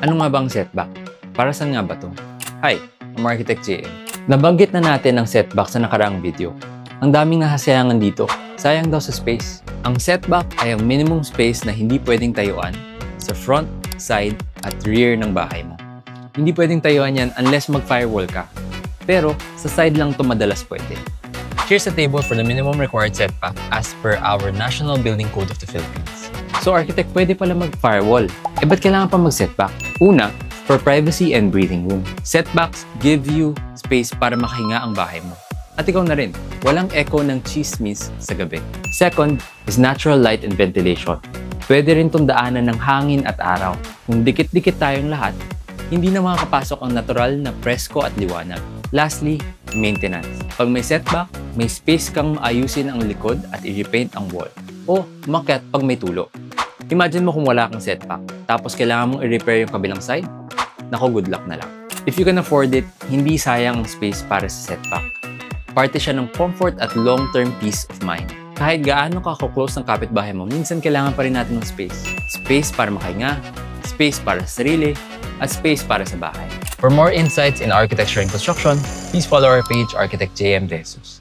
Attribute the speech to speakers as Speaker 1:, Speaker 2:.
Speaker 1: Ano nga bang setback? Para saan nga ba to? Hi, I'm Architect JM. Nabanggit na natin ang setback sa nakaraang video. Ang daming nahasayangan dito, sayang daw sa space. Ang setback ay ang minimum space na hindi pwedeng tayuan sa front, side, at rear ng bahay mo. Hindi pwedeng tayuan yan unless mag-firewall ka. Pero sa side lang to madalas pwede. Here's a table for the minimum required setback as per our National Building Code of the Philippines. So architect, pwede pala mag-firewall. Ba't kailangan pa mag-setback? Una, for privacy and breathing room. Setbacks give you space para makahinga ang bahay mo. At ikaw na rin, walang echo ng chismis sa gabi. Second is natural light and ventilation. Pwede rin itong daanan ng hangin at araw. Kung dikit-dikit tayong lahat, hindi na makakapasok ang natural na presko at liwanag. Lastly, maintenance. Pag may setback, may space kang maayusin ang likod at i-repaint ang wall. O umakyat pag may tulo. Imagine mo kung wala kang setback, tapos kailangan mong i-repair yung kabilang side? Nako, good luck na lang. If you can afford it, hindi sayang ang space para sa setback. Parte siya ng comfort at long-term peace of mind. Kahit gaano ka close ng kapitbahay mo, minsan kailangan pa rin natin ng space. Space para makahinga, space para sa sarili, at space para sa bahay. For more insights in architecture and construction, please follow our page, Architect JM De Jesus.